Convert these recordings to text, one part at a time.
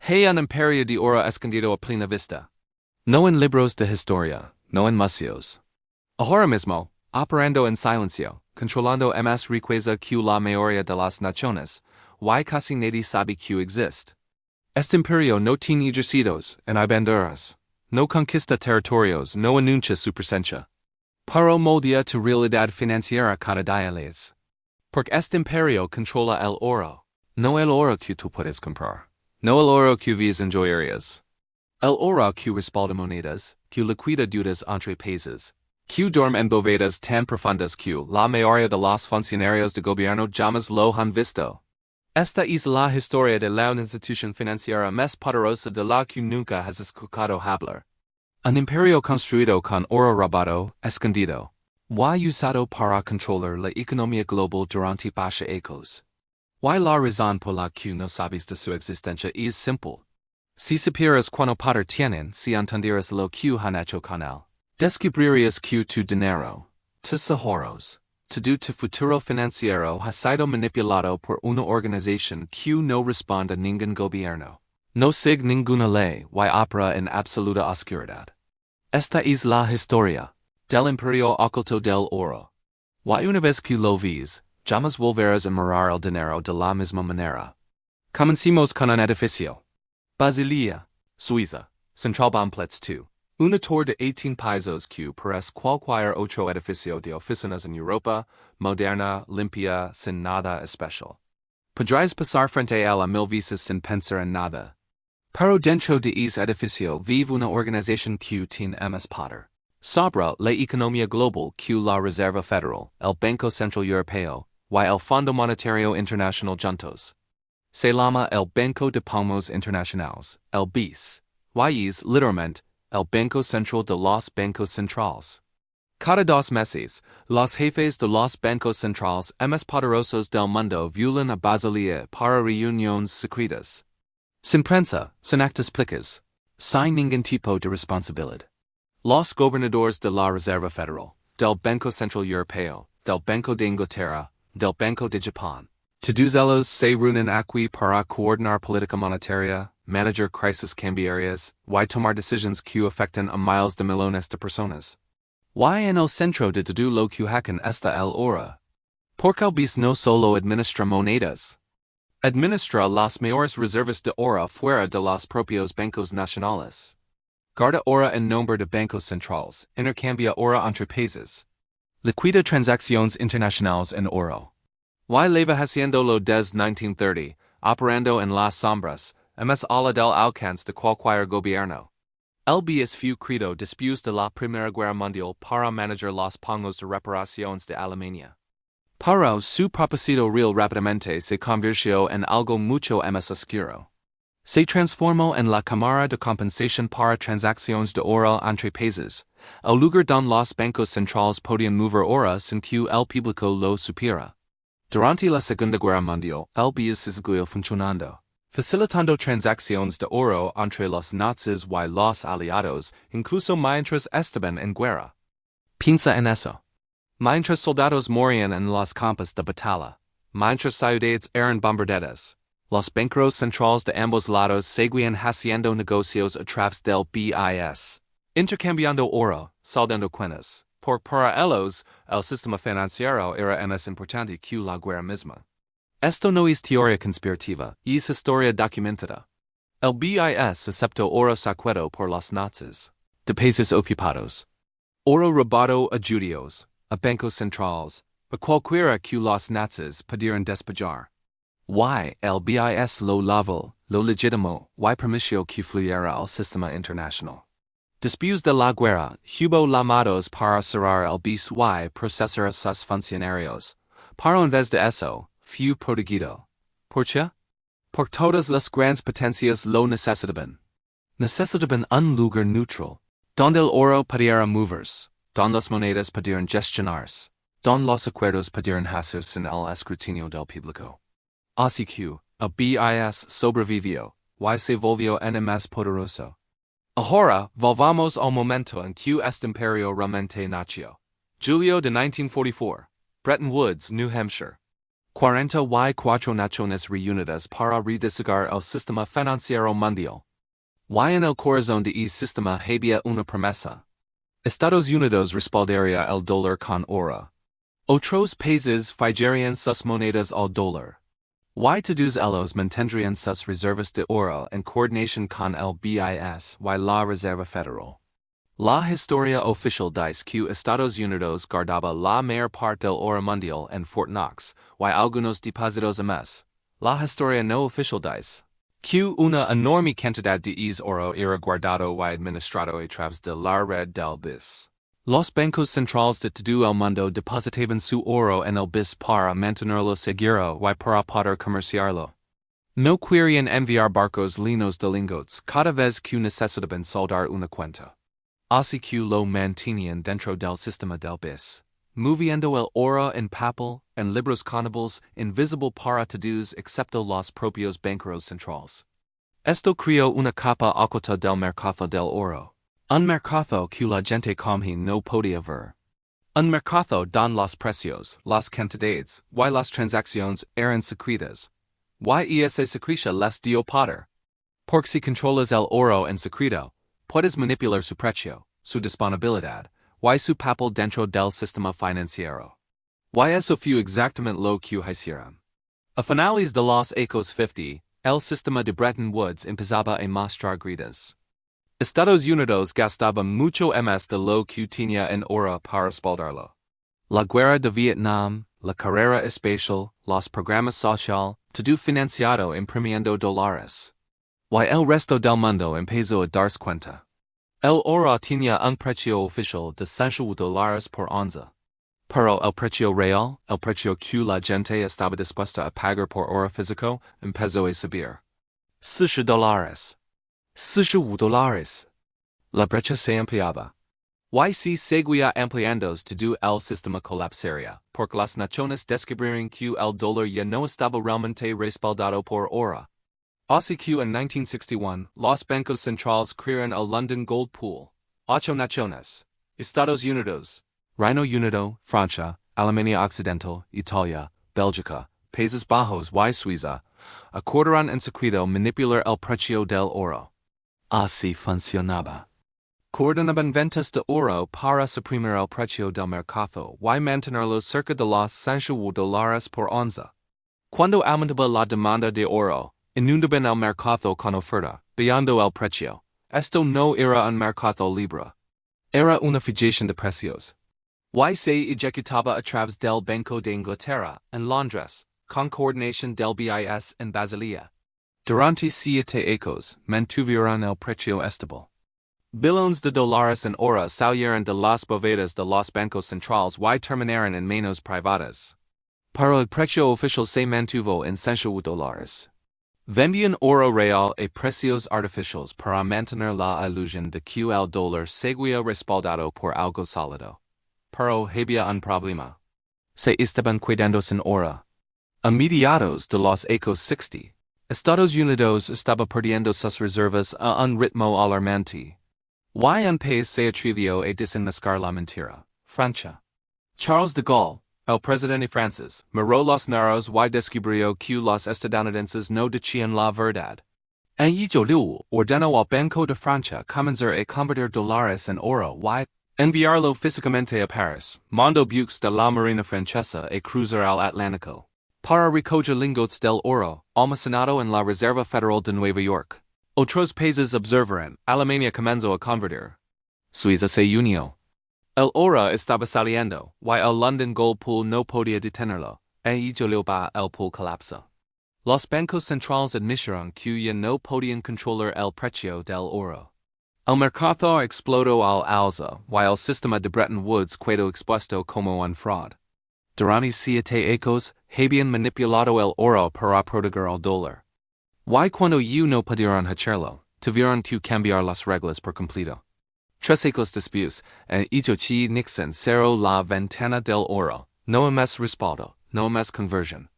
Hay un imperio de oro escondido a plena vista. No en libros de historia, no en museos. Ahora mismo, operando en silencio, controlando más riqueza que la mayoría de las naciones, y casi nadie sabe que existe. Este imperio no tiene ejércitos, en hay banderas. No conquista territorios, no anuncia su presencia. Pero moldea tu realidad financiera cada día les. Porque este imperio controla el oro. No el oro que tú puedes comprar. No el oro que ves enjoyarías. El oro que respalda monedas, que liquida deudas entre países, que duerme en bóvedas tan profundas que la mayoría de los funcionarios de gobierno jamás lo han visto. Esta es la historia de la institución financiera más poderosa de la que nunca has escuchado hablar. Un imperio construido con oro robado, escondido, y usado para controlar la economía global durante baja ecos. Y la razón por la que no sabes de su existencia es simple. Si supieras cuánto poder tienen, si entendieras lo que han hecho con él, descubrirías que tu dinero, tus ahorros, todo tu futuro financiero ha sido manipulado por una organización que no responde a ningún gobierno, no sigue ninguna ley y opera en absoluta oscuridad. Esta es la historia del imperio oculto del oro. Y una vez que lo ves, jamás volverás a mirar el dinero de la misma manera. Comencemos con un edificio. Basilea, Suiza, Centralbahnplatz 2. Una torre de 18 pisos que parece cualquier otro edificio de oficinas en Europa, moderna, limpia, sin nada especial. Podrías pasar frente a ella 1000 veces sin pensar en nada. Pero dentro de ese edificio vive una organización que tiene más poder. Sobre la economía global que la Reserva Federal, el Banco Central Europeo, y el Fondo Monetario Internacional juntos. Se llama el Banco de Palmos Internacionales, el BIS, y es, literalmente, el Banco Central de los Bancos Centrales. Cada 2 meses, los jefes de los bancos centrales más poderosos del mundo vuelan a Basilea para reuniones secretas. Sin prensa, sin actas públicas, sin ningún tipo de responsabilidad. Los gobernadores de la Reserva Federal, del Banco Central Europeo, del Banco de Inglaterra, del Banco de Japón. Todos ellos se reúnen aquí para coordinar política monetaria, manejar crisis cambiarias, y tomar decisiones que afectan a miles de millones de personas. Y en el centro de todo lo que hacen está el oro. Porque el BIS no solo administra monedas. Administra las mayores reservas de oro fuera de los propios bancos nacionales. Guarda oro en nombre de bancos centrales, intercambia oro entre países. Liquida transacciones internacionales en oro. Y lleva haciéndolo desde 1930, operando en las sombras, más allá del alcance de cualquier gobierno. El BIS fue creado después de la Primera Guerra Mundial para manejar los pagos de reparaciones de Alemania. Pero su propósito real rápidamente se convirtió en algo mucho más oscuro. Se transformó en la Cámara de Compensación para Transacciones de Oro entre Países, el lugar donde los bancos centrales podían mover oro sin que el público lo supiera. Durante la Segunda Guerra Mundial, el BIS siguió funcionando, facilitando transacciones de oro entre los nazis y los aliados, incluso mientras estaban en guerra. Piensa en eso. Mientras soldados morían en los campos de batalla, mientras ciudades eran bombardeadas, los bancos centrales de ambos lados seguían haciendo negocios a través del BIS, intercambiando oro, saldando cuentas. Para ellos, el sistema financiero era más importante que la guerra misma. Esto no es teoría conspirativa, es historia documentada. El BIS aceptó oro saqueado por los nazis, de países ocupados. Oro robado a judíos, a bancos centrales, a cualquiera que los nazis pudieran despejar. Y el BIS lo lavó, lo legitimó, y permitió que fluyera al sistema internacional. Después de la guerra, hubo llamados para cerrar el BIS y procesar a sus funcionarios. Pero en vez de eso, fue protegido. ¿Por qué? Porque todas las grandes potencias lo necesitaban. Necesitaban un lugar neutral, donde el oro pudiera moverse, donde las monedas pudieran gestionarse, donde los acuerdos pudieran hacerse sin el escrutinio del público. Así que, el BIS sobrevivió, y se volvió en más poderoso. Ahora, volvamos al momento en que este imperio realmente nació. Julio de 1944, Bretton Woods, New Hampshire. 40 naciones reunidas para redissegar el sistema financiero mundial. Y en el corazón de ese sistema había una promesa. Estados Unidos respaldaría el dólar con oro. Otros países fijarían sus monedas al dólar. Y todos ellos mantendrían sus reservas de oro en coordinación con el BIS y la Reserva Federal. La historia oficial dice que Estados Unidos guardaba la mayor parte del oro mundial en Fort Knox, y algunos depósitos más. La historia no oficial dice que una enorme cantidad de ese oro era guardado y administrado a través de la red del BIS. Los bancos centrales de todo el mundo depositaban su oro en el BIS para mantenerlo seguro y para poder comerciarlo. No querían enviar barcos llenos de lingotes cada vez que necesitaban saldar una cuenta. Así que lo mantenían dentro del sistema del BIS, moviendo el oro en papel, en libros contables, invisible para todos excepto los propios banqueros centrales. Esto creó una capa oculta del mercado del oro. Un mercado que la gente común no podía ver. Un mercado donde los precios, las cantidades, y las transacciones eran secretas. Y esa secrecia les dio poder. Porque si controlas el oro en secreto, puedes manipular su precio, su disponibilidad, y su papel dentro del sistema financiero. Y eso fue exactamente lo que hicieron. A finales de los años 50, el sistema de Bretton Woods empezaba a mostrar grietas. Estados Unidos gastaba mucho más de lo que tenía en oro para respaldarlo. La guerra de Vietnam, la carrera espacial, los programas social, todo financiado imprimiendo dólares. Y el resto del mundo empezó a darse cuenta. El oro tenía un precio oficial de $100 por onza. Pero el precio real, el precio que la gente estaba dispuesta a pagar por oro físico, empezó a subir. $40. $45. La brecha se ampliaba. Y si seguía ampliándose todo el sistema colapsaría, porque las naciones descubrieron que el dólar ya no estaba realmente respaldado por oro. Así que en 1961, los bancos centrales crearon el London Gold Pool. 8 naciones: Estados Unidos, Reino Unido, Francia, Alemania Occidental, Italia, Bélgica, Países Bajos y Suiza, acordaron en secreto manipular el precio del oro. Así funcionaba. Coordinaban ventas de oro para suprimir el precio del mercado y mantenerlo cerca de los $100 por onza. Cuando aumentaba la demanda de oro, inundaban el mercado con oferta, bajando el precio. Esto no era un mercado libre. Era una fijación de precios. Y se ejecutaba a través del Banco de Inglaterra, en Londres, con coordinación del BIS en Basilea. Durante 7 años, mantuvieron el precio estable. Billones de dólares en oro salieron de las bóvedas de los bancos centrales y terminaron en manos privadas. Pero el precio oficial se mantuvo en $100. Vendían oro real a precios artificiales para mantener la ilusión de que el dólar seguía respaldado por algo sólido. Pero había un problema. Se estaban cuidando sin oro. A mediados de los años 60, Estados Unidos estaba perdiendo sus reservas a un ritmo alarmante. Y un país se atrevió a desenmascarar la mentira: Francia. Charles de Gaulle, el presidente francés, miró los narros y descubrió que los estadounidenses no decían la verdad. En 1961, ordenó al Banco de Francia comenzar a convertir dólares en oro y enviarlo físicamente a París, mandó buques de la Marina francesa a cruzar el Atlántico para recoger lingotes del oro, almacenado en la Reserva Federal de Nueva York. Otros países observaron. Alemania comenzó a convertir. Suiza se unió. El oro estaba saliendo, y el London Gold Pool no podía detenerlo, y el pool colapsó. Los bancos centrales admitieron que ya no podían controlar el precio del oro. El mercado explotó al alza, y el sistema de Bretton Woods quedó expuesto como un fraude. Durante 7 años, habían manipulado el oro para proteger al dólar. Y cuando no pudieron hacerlo, tuvieron que cambiar las reglas por completo. 3 años después, en 1988 Nixon cerró la ventana del oro. No más respaldo, no más conversión.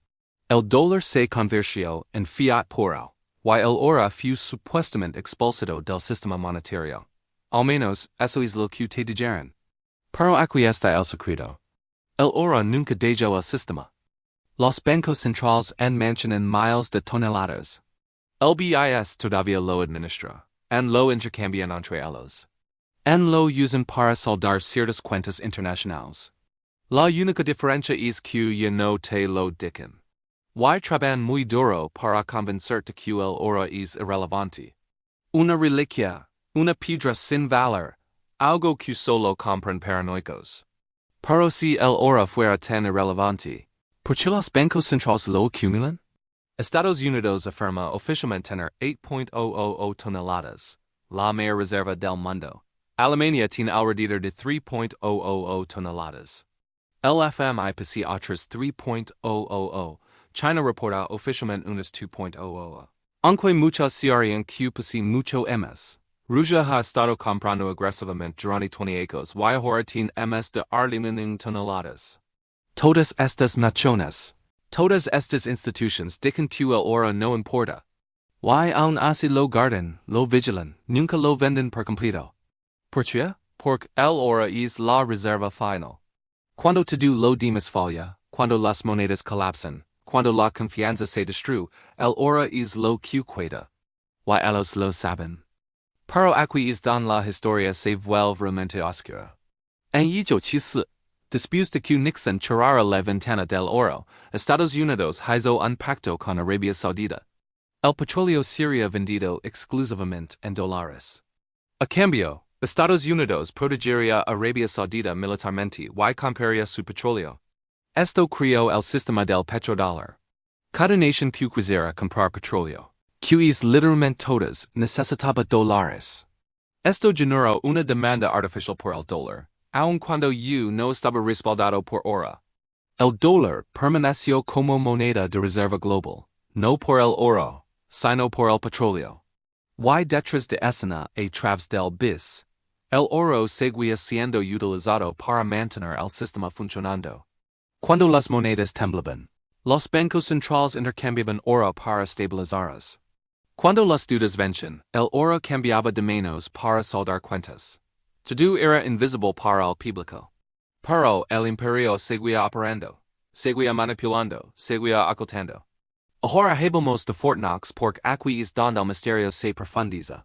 El dólar se convirtió en fiat puro, y el oro fue supuestamente expulsado del sistema monetario. Al menos, eso es lo que te dijeron. Pero aquí está el secreto. El oro nunca dejó el sistema. Los bancos centrales en mantienen miles de toneladas. El BIS todavía lo administra, en lo intercambian entre ellos. En lo usan para saldar ciertas cuentas internacionales. La única diferencia es que ya no te lo dicen. Y traban muy duro para convencerte que el oro es irrelevante. Una reliquia, una piedra sin valor, algo que solo compran paranoicos. Pero si el oro fuera tan irrelevante, ¿por qué los bancos centrales lo acumulan? Estados Unidos afirma oficialmente tener 8.000 toneladas, la mayor reserva del mundo. Alemania tiene alrededor de 3.000 toneladas. El FMI posee otras 3.000. China reporta oficialmente unas 2.000. Aunque muchos serían que posee mucho más. Rusia ha estado comprando agresivamente durante 20 años y ahora tiene más de 1,000 toneladas. Todas estas naciones, todas estas instituciones dicen que el oro no importa. Y aún así lo guardan, lo vigilan, nunca lo venden por completo. ¿Por qué? Porque el oro es la reserva final. Cuando todo lo demás falla, cuando las monedas colapsan, cuando la confianza se destruye, el oro es lo que queda. Y ellos lo saben. Pero aquí es donde la historia se vuelve realmente oscura. En 1874, después de que Nixon cerrara la ventana del oro, Estados Unidos hizo un pacto con Arabia Saudita. El petróleo sería vendido exclusivamente en dólares. A cambio, Estados Unidos protegería a Arabia Saudita militarmente y compraría su petróleo. Esto creó el sistema del petrodólar. Cada nación que quisiera comprar petróleo, que es literalmente todas, necesitaba dólares. Esto generó una demanda artificial por el dólar, aun cuando no estaba respaldado por oro. El dólar permaneció como moneda de reserva global, no por el oro, sino por el petróleo. Y detrás de escena a través del BIS, el oro seguía siendo utilizado para mantener el sistema funcionando. Cuando las monedas temblaban, los bancos centrales intercambiaban oro para estabilizarlas. Cuando las deudas vencían, el oro cambiaba de manos para saldar cuentas. Todo era invisible para el público. Pero el imperio seguía operando, seguía manipulando, seguía ocultando. Ahora hablamos de Fort Knox porque aquí es donde el misterio se profundiza.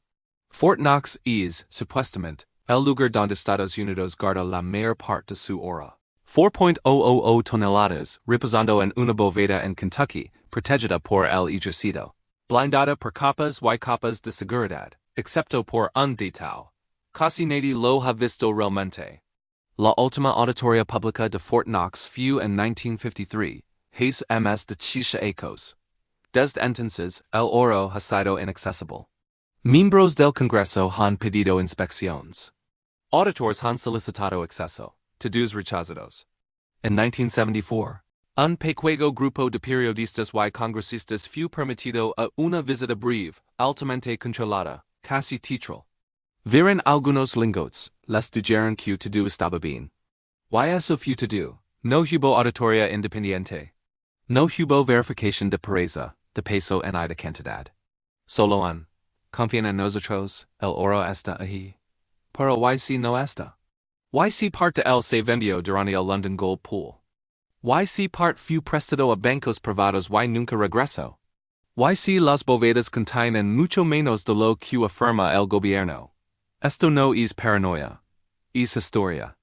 Fort Knox es, supuestamente, el lugar donde Estados Unidos guarda la mayor parte de su oro. 4.000 toneladas, reposando en una bóveda en Kentucky, protegida por el ejército. Blindada por capas y capas de seguridad, excepto por un detalle. Casi nadie lo ha visto realmente. La última auditoría pública de Fort Knox fue en 1953, hace más de 8 años. Desde entonces, el oro ha sido inaccesible. Miembros del Congreso han pedido inspecciones. Auditores han solicitado acceso, todos rechazados. En 1974, un pequeño grupo de periodistas y congresistas fue permitido a una visita breve, altamente controlada, casi teatral. Vieron algunos lingotes, les dijeron que todo estaba bien. Y eso fue todo, no hubo auditoría independiente. No hubo verificación de pureza, de peso ni de cantidad. Solo confían en nosotros, el oro está ahí. Pero y si no está? Y si parte de él se vendió durante el London Gold Pool? Y si parte fue prestado a bancos privados y nunca regresó? Y si las bóvedas contienen mucho menos de lo que afirma el gobierno? Esto no es paranoia. Es historia.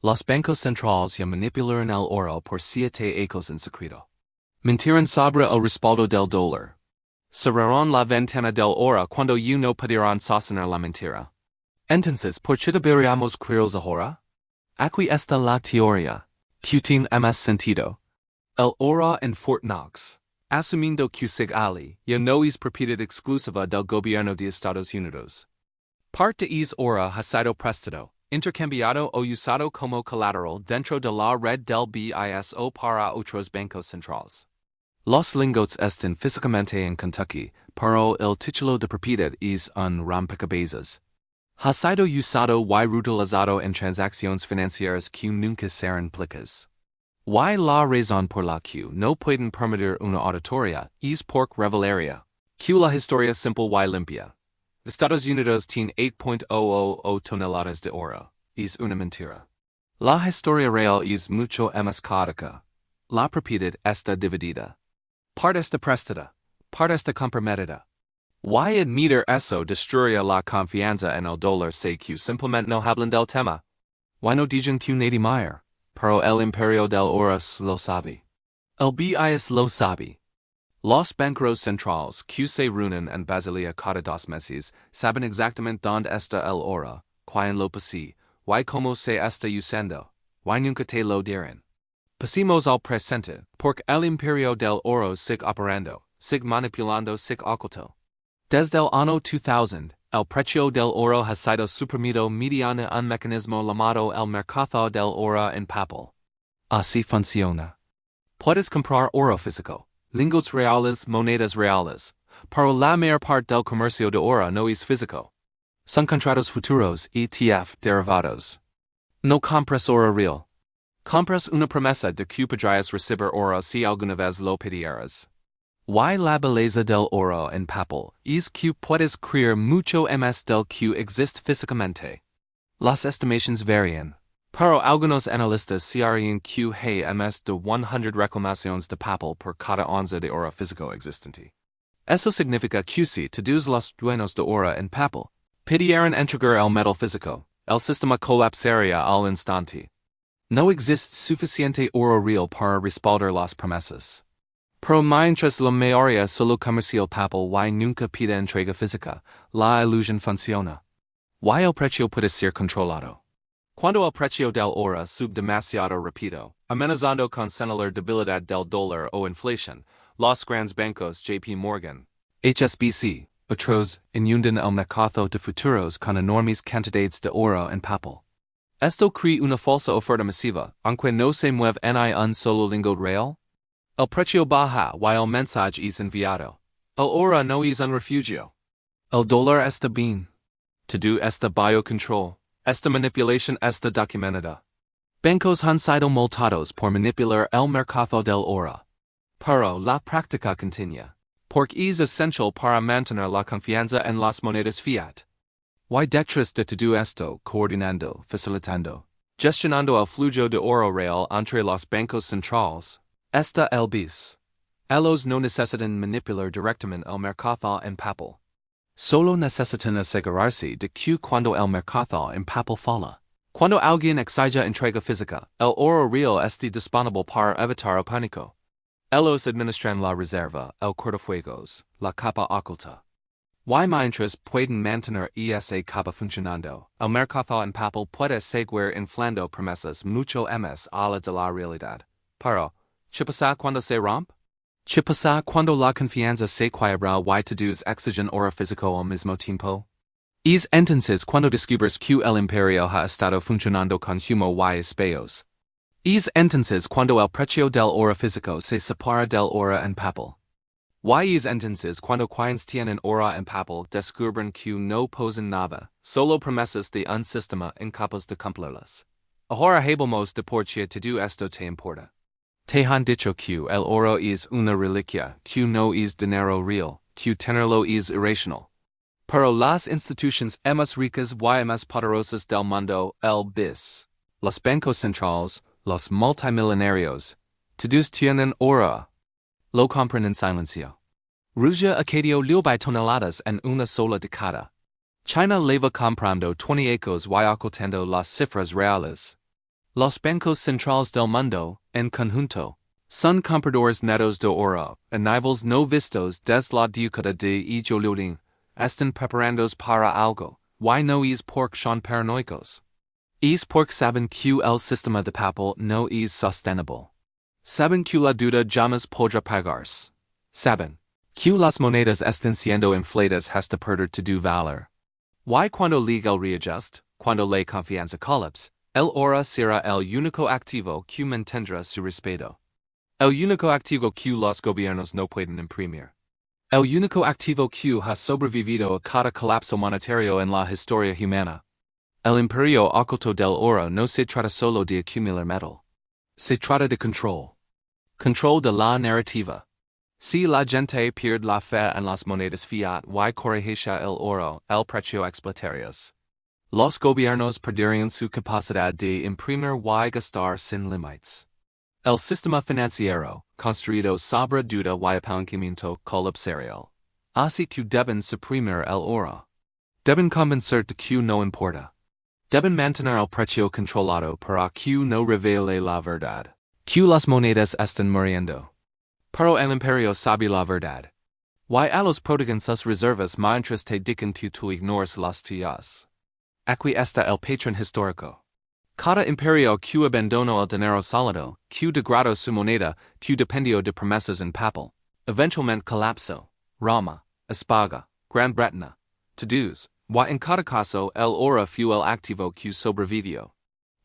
Los bancos centrales ya manipularon el oro por 7 años en secreto. Mintieron sobre el respaldo del dólar. Cerraron la ventana del oro cuando no pudieron sostener la mentira. Entonces, ¿por qué deberíamos creerlos ahora? Aquí está la teoría, que tiene más sentido. El oro en Fort Knox, asumiendo que sigue ya no es propiedad exclusiva del gobierno de Estados Unidos. Parte es oro ha sido prestado, intercambiado o usado como colateral dentro de la red del BIS o para otros bancos centrales. Los lingotes están físicamente en Kentucky, pero el título de propiedad es un rompecabezas. Ha sido usado y reutilizado en transacciones financieras que nunca serán públicas. Y la razón por la que no pueden permitir una auditoría es porque revelaría que la historia simple y limpia. Estados Unidos tiene 8.000 toneladas de oro. Es una mentira. La historia real es mucho más caótica. La propiedad está dividida. Part está prestada. Part está comprometida. Why admitir eso destruiría la confianza en el dólar se que simplemente no hablan del tema? Why no digan que nadie mayor? Pero el imperio del oro lo sabe. El BIS lo sabe. Los bancos centrales que se reúnen en Basilea cada 2 meses saben exactamente dónde está el oro, quién lo posee, y cómo se está usando, y nunca te lo dirán. Pasemos al presente, porque el imperio del oro sigue operando, sigue manipulando, sigue oculto. Desde el año 2000, el precio del oro ha sido suprimido mediante un mecanismo llamado el mercado del oro en papel. Así funciona. Puedes comprar oro físico, lingotes reales, monedas reales, pero la mayor parte del comercio de oro no es físico. Son contratos futuros, ETF, derivados. No compras oro real. Compras una promesa de que podrías recibir oro si alguna vez lo pidieras. Why la belleza del oro en papel es que puedes creer mucho más del que existe físicamente. Las estimaciones varían, pero algunos analistas creen que hay más de 100 reclamaciones de papel por cada onza de oro físico existente. Eso significa que si todos los dueños de oro en papel pidieran entregar el metal físico, el sistema colapsaría al instante. No existe suficiente oro real para respaldar las promesas. Pero mientras la mayoría solo comercia el papel y nunca pide entrega física, la ilusión funciona. Y el precio puede ser controlado. Cuando el precio del oro sube demasiado rápido, amenazando con señalar debilidad del dólar o inflación, los grandes bancos JP Morgan, HSBC, otros, inunden el mercado de futuros con enormes cantidades de oro en papel. Esto crea una falsa oferta masiva, aunque no se mueve ni un solo lingote real. El precio baja y el mensaje es enviado. El oro no es un refugio. El dólar está bien. Todo está bajo control. Esta manipulación está documentada. Bancos han sido multados por manipular el mercado del oro. Pero la práctica continúa. Porque es esencial para mantener la confianza en las monedas fiat. Y detrás de todo esto, coordinando, facilitando, gestionando el flujo de oro real entre los bancos centrales, está el BIS. Ellos no necesitan manipular directamente el mercado en papel. Solo necesitan asegurarse de que cuando el mercado en papel falla, cuando alguien exige entrega física, el oro real esté disponible para evitar el pánico. Ellos administran la reserva, el cortafuegos, la capa oculta. Y mientras pueden mantener esa capa funcionando, el mercado en papel puede seguir inflando promesas mucho más allá de la realidad. Pero, ¿qué pasa cuando se rompe? ¿Qué pasa cuando la confianza se quiebra y todos exigen oro físico al mismo tiempo? Es entonces cuando descubres que el imperio ha estado funcionando con humo y espejos. Es entonces cuando el precio del oro físico se separa del oro en papel. Y es entonces cuando quienes tienen oro en papel descubren que no posen nada, solo promesas de un sistema incapaz de cumplirlas. Ahora habemos de por qué todo esto te importa. Te han dicho que el oro es una reliquia, que no es dinero real, que tenerlo es irracional. Pero las instituciones más ricas y más poderosas del mundo, el BIS, los bancos centrales, los multimillonarios, todos tienen oro. Lo compran en silencio. Rusia adquirió 9 toneladas en una sola década. China lleva comprando 20 ecos y ocultando las cifras reales. Los bancos centrales del mundo, en conjunto, son compradores netos de oro, a niveles no vistos desde la década de Julio. Están preparándose para algo, y no es porque son paranoicos. Es porque saben que el sistema de papel no es sostenible. Saben que la deuda jamás podrá pagarse. Saben que las monedas están siendo infladas hasta perder todo valor. Y cuando llegue el reajuste, cuando la confianza colapse, el oro será el único activo que mantendrá su respeto. El único activo que los gobiernos no pueden imprimir. El único activo que ha sobrevivido a cada colapso monetario en la historia humana. El imperio oculto del oro no se trata solo de acumular metal. Se trata de control. Control de la narrativa. Si la gente pierde la fe en las monedas fiat y corrige el oro, el precio explotarías. Los gobiernos perderían su capacidad de imprimir y gastar sin límites. El sistema financiero, construido sobre duda y apalancamiento colapsarial. Así que deben suprimir el oro. Deben convencer de que no importa. Deben mantener el precio controlado para que no revele la verdad. Que las monedas están muriendo. Pero el imperio sabe la verdad. Y a los prodigan sus reservas mientras te dicen que tú ignores las tuyas. Aquí está el patrón histórico. Cada imperio que abandonó el dinero sólido, que degradó su moneda, que dependió de promesas en papel, eventualmente colapsó. Roma, España, Gran Bretaña, todos, y en cada caso el oro fue el activo que sobrevivió.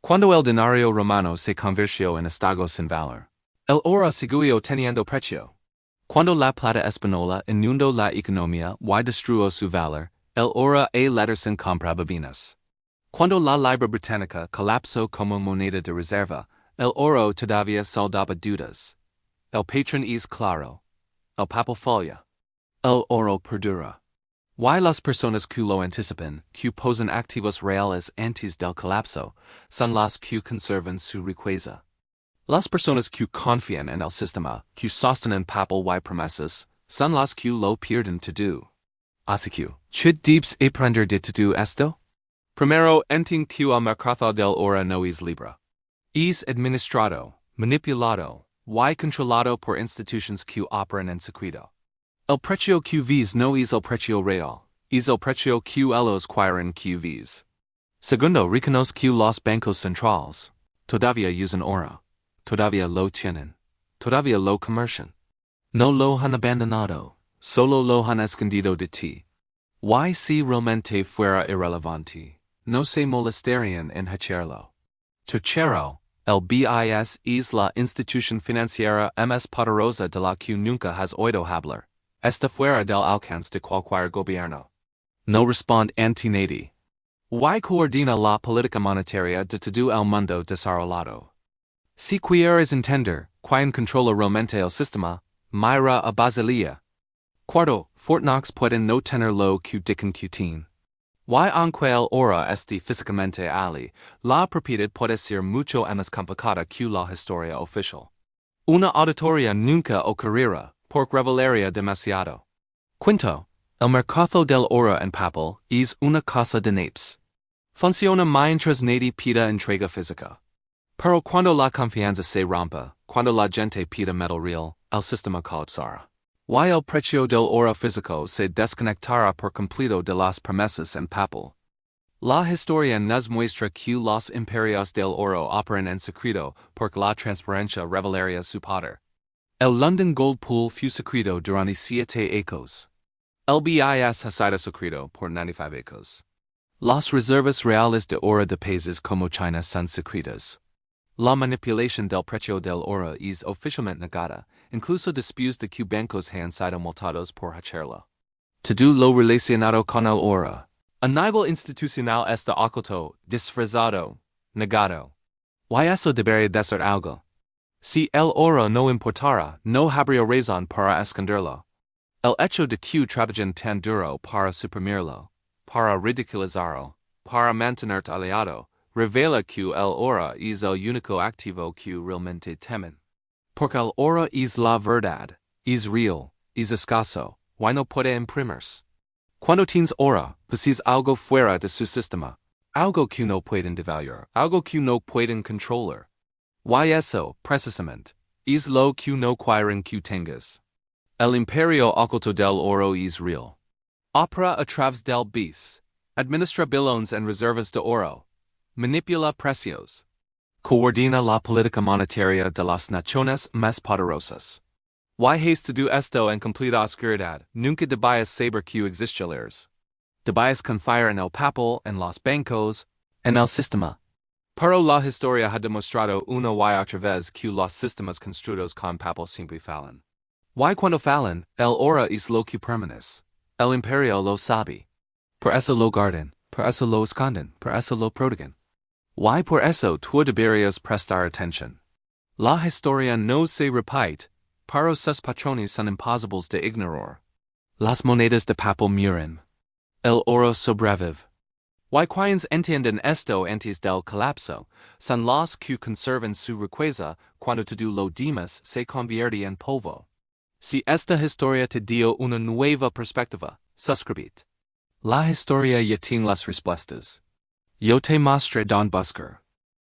Cuando el denario romano se convirtió en estago sin valor, el oro siguió teniendo precio. Cuando la plata española inundó la economía y destruyó su valor, el oro a letter sin compra bebidas. Cuando la libra británica colapsó como moneda de reserva, el oro todavía saldaba dudas. El patrón es claro. El papel falla. El oro perdura. Y las personas que lo anticipan, que posen activos reales antes del colapso, son las que conservan su riqueza. Las personas que confían en el sistema, que sostienen papel y promesas, son las que lo pierden todo. Así que, ¿chid debes aprender de todo esto? Primero, entiende que el mercado del oro no es libre. Es administrado, manipulado, y controlado por instituciones que operan en secreto. El precio que ves no es el precio real, es el precio que ellos quieren que ves. Segundo, reconoce que los bancos centrales todavía usan oro, todavía lo tienen, todavía lo comercian. No lo han abandonado, solo lo han escondido de ti. Y si realmente fuera irrelevante, no se molestarían en hacerlo. Tercero, el BIS es la institución financiera más poderosa de la que nunca has oído hablar. Está fuera del alcance de cualquier gobierno. No responde ante nadie. Y coordina la política monetaria de todo el mundo desarrollado. Si quieres entender quién controla realmente el sistema, mira a Basilea. Cuarto, Fortnox pueden no tener lo que dicen que tienen. Y aunque el oro esté físicamente allí, la propiedad puede ser mucho más complicada que la historia oficial. Una auditoría nunca ocurrirá, porque revelaría demasiado. Quinto, el mercado del oro en papel es una cosa de naipes. Funciona mientras nadie pida entrega física. Pero cuando la confianza se rompa, cuando la gente pida metal real, el sistema colapsará. Y el precio del oro físico se desconectará por completo de las promesas en papel. La historia nos muestra que los imperios del oro operan en secreto porque la transparencia revelaría su poder. El London Gold Pool fue secreto durante 7 años. El BIS ha sido secreto por 95 años. Las reservas reales de oro de países como China son secretas. La manipulación del precio del oro es oficialmente negada, incluso después de que bancos han sido multados por hacerlo. Todo lo relacionado con el oro, a nivel institucional está oculto, disfrazado, negado. Y eso debería de ser algo. Si el oro no importara, no habría razón para esconderlo. El hecho de que trabajen tan duro para suprimirlo, para ridiculizarlo, para mantenerte aliado, revela que el oro es el único activo que realmente temen. Porque el oro es la verdad, es real, es escaso, y no puede imprimirse. Cuando tienes oro, posees algo fuera de su sistema, algo que no pueden devaluar, algo que no pueden controlar. Y eso, precisamente, es lo que no quieren que tengas. El imperio oculto del oro es real. Opera a través del BIS, administra bilones en reservas de oro. Manipula precios. Coordina la política monetaria de las naciones más poderosas. Y hace todo esto en completa oscuridad, nunca debías saber que existieras. Debías confiar en el papel, en los bancos, en el sistema. Pero la historia ha demostrado una y otra vez que los sistemas construidos con papel siempre fallan. Y cuando fallan, el oro es lo que permanece. El imperio lo sabe. Por eso lo guardan, por eso lo esconden, por eso lo prodigan. Y por eso tú deberías prestar atención. La historia no se repite, pero sus patrones son imposibles de ignorar. Las monedas de papel mueren. El oro sobrevive. Y quienes entienden esto antes del colapso, son los que conservan su riqueza cuando todo lo demás se convierte en polvo. Si esta historia te dio una nueva perspectiva, suscribit. La historia ya tiene las respuestas. Yo te mostré don buscar.